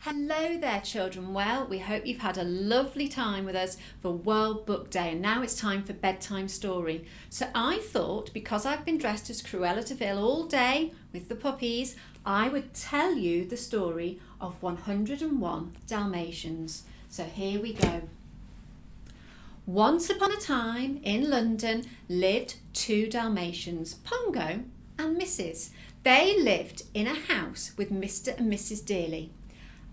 Hello there, children. Well, we hope you've had a lovely time with us for World Book Day, and now it's time for bedtime story. So I thought, because I've been dressed as Cruella de Vil all day with the puppies, I would tell you the story of 101 Dalmatians. So here we go. Once upon a time in London lived two Dalmatians, Pongo and Mrs. They lived in a house with Mr. and Mrs. Dearly.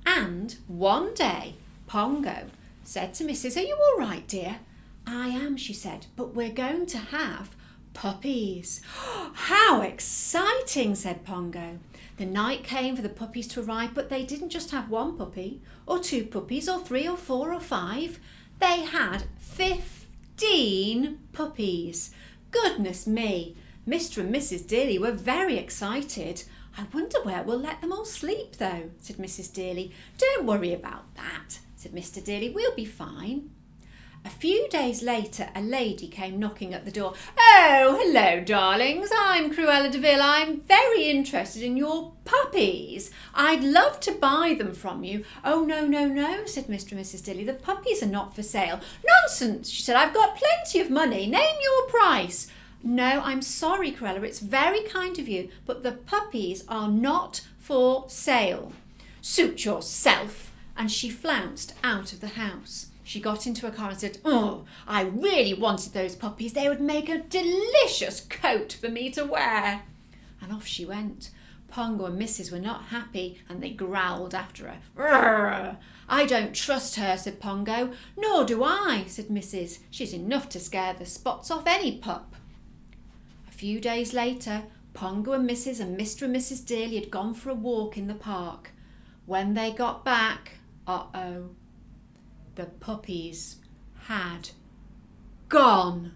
And one day, Pongo said to Mrs. "Are you all right, dear?" "I am," she said, "but we're going to have puppies." "How exciting," said Pongo. The night came for the puppies to arrive, but they didn't just have one puppy, or two puppies, or three, or four, or five. They had 15 puppies. Goodness me! Mr. and Mrs. Dearly were very excited. "I wonder where we'll let them all sleep, though," said Mrs. Dearly. "Don't worry about that," said Mr. Dearly. "We'll be fine." A few days later, a lady came knocking at the door. "Oh, hello, darlings. I'm Cruella de Vil. I'm very interested in your puppies. I'd love to buy them from you." "Oh, no," said Mr. and Mrs. Dearly. "The puppies are not for sale." "Nonsense," she said. "I've got plenty of money. Name your price." "No, I'm sorry, Cruella. It's very kind of you, but the puppies are not for sale." "Suit yourself." And she flounced out of the house. She got into a car and said, "Oh, I really wanted those puppies. They would make a delicious coat for me to wear." And off she went. Pongo and Mrs. were not happy, and they growled after her. "Rrr, I don't trust her," said Pongo. "Nor do I," said Mrs. "She's enough to scare the spots off any pup." A few days later, Pongo and Mrs. and Mr. and Mrs. Dearly had gone for a walk in the park. When they got back, the puppies had gone.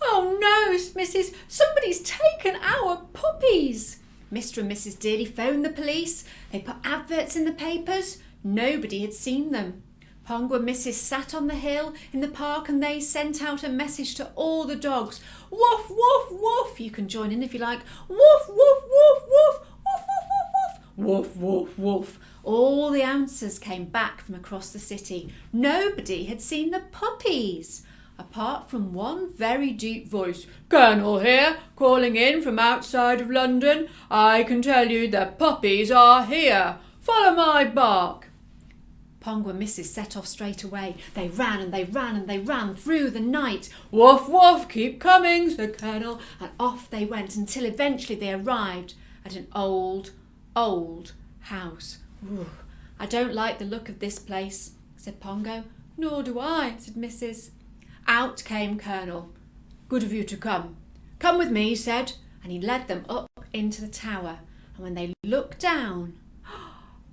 "Oh no," said Mrs. "Somebody's taken our puppies." Mr. and Mrs. Dearly phoned the police. They put adverts in the papers. Nobody had seen them. Pongo and Mrs. sat on the hill in the park and they sent out a message to all the dogs. "Woof, woof, woof." You can join in if you like. "Woof, woof, woof, woof. Woof, woof, woof, woof. Woof, woof, woof." All the answers came back from across the city. Nobody had seen the puppies, apart from one very deep voice. "Colonel here, calling in from outside of London. I can tell you the puppies are here. Follow my bark." Pongo and Mrs. set off straight away. They ran and they ran and they ran through the night. "Woof, woof, keep coming," said Colonel, and off they went until eventually they arrived at an old house. "Ooh, I don't like the look of this place," said Pongo. "Nor do I," said Mrs. Out came Colonel. "Good of you to come. Come with me," he said, and he led them up into the tower. And when they looked down,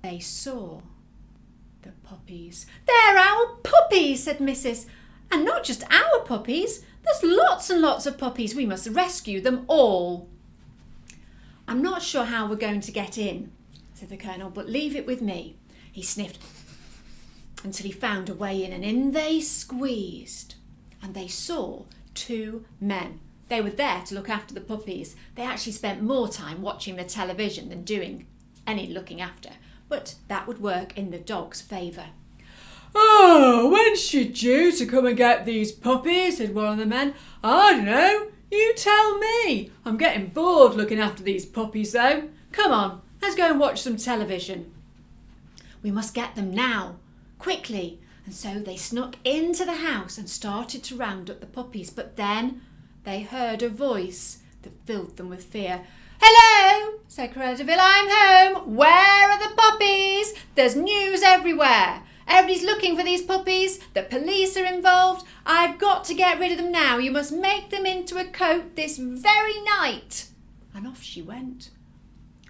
they saw the puppies. "They're our puppies," said Mrs. "And not just our puppies. There's lots and lots of puppies. We must rescue them all." "I'm not sure how we're going to get in," said the Colonel, "but leave it with me." He sniffed until he found a way in, and in they squeezed. And they saw two men. They were there to look after the puppies. They actually spent more time watching the television than doing any looking after. But that would work in the dog's favour. "Oh, when's she due to come and get these puppies?" said one of the men. "I don't know. You tell me. I'm getting bored looking after these puppies, though. Come on, let's go and watch some television." "We must get them now, quickly." And so they snuck into the house and started to round up the puppies. But then they heard a voice that filled them with fear. "Hello," said Cruella de Vil. "I'm home. Where are the puppies? There's news everywhere. Everybody's looking for these puppies. The police are involved. I've got to get rid of them now. You must make them into a coat this very night." And off she went.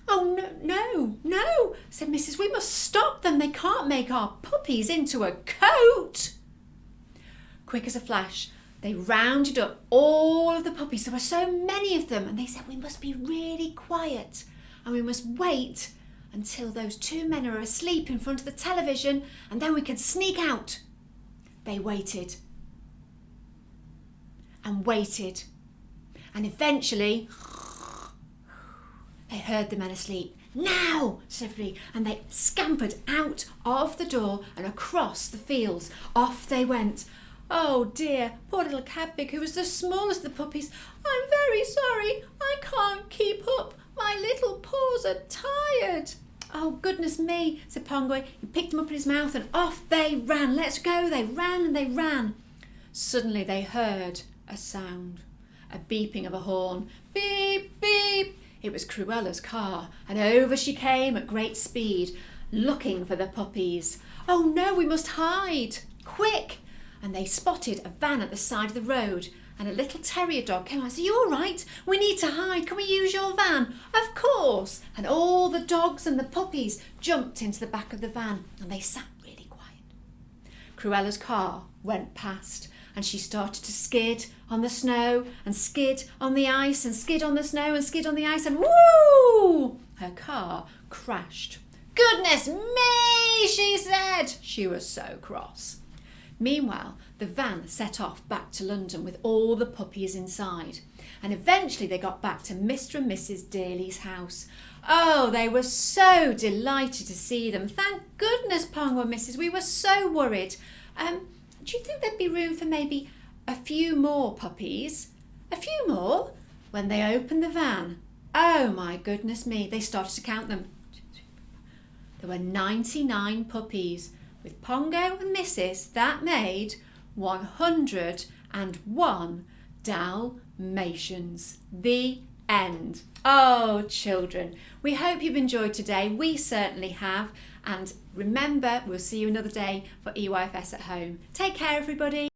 "Oh, no," said Mrs. "We must stop them. They can't make our puppies into a coat." Quick as a flash, they rounded up all of the puppies. There were so many of them, and they said, "We must be really quiet and we must wait until those two men are asleep in front of the television, and then we can sneak out." They waited and waited, and eventually they heard the men asleep. Now, said everybody, and they scampered out of the door and across the fields. Off they went. Oh dear, poor little Cadpig, who was the smallest of the puppies. I'm very sorry, I can't keep up. My little paws are tired. Oh, goodness me, said Pongo. He picked him up in his mouth and off they ran. Let's go. They ran and they ran. Suddenly they heard a sound, a beeping of a horn. Beep, beep. It was Cruella's car, and over she came at great speed, looking for the puppies. Oh no, we must hide. Quick! And they spotted a van at the side of the road, and a little terrier dog came out and said, "You all right? We need to hide. Can we use your van?" "Of course." And all the dogs and the puppies jumped into the back of the van, and they sat really quiet. Cruella's car went past, and she started to skid on the snow and skid on the ice and skid on the snow and skid on the ice, and whoo! Her car crashed. "Goodness me," she said. She was so cross. Meanwhile, the van set off back to London with all the puppies inside, and eventually they got back to Mr. and Mrs. Dearly's house. Oh, they were so delighted to see them. "Thank goodness, Pongo and Mrs. We were so worried. Do you think there'd be room for maybe a few more puppies?" "A few more?" When they opened the van, oh my goodness me, they started to count them. There were 99 puppies. With Pongo and Mrs. that made 101 Dalmatians. The end. Oh, children, we hope you've enjoyed today. We certainly have. And remember, we'll see you another day for EYFS at Home. Take care, everybody.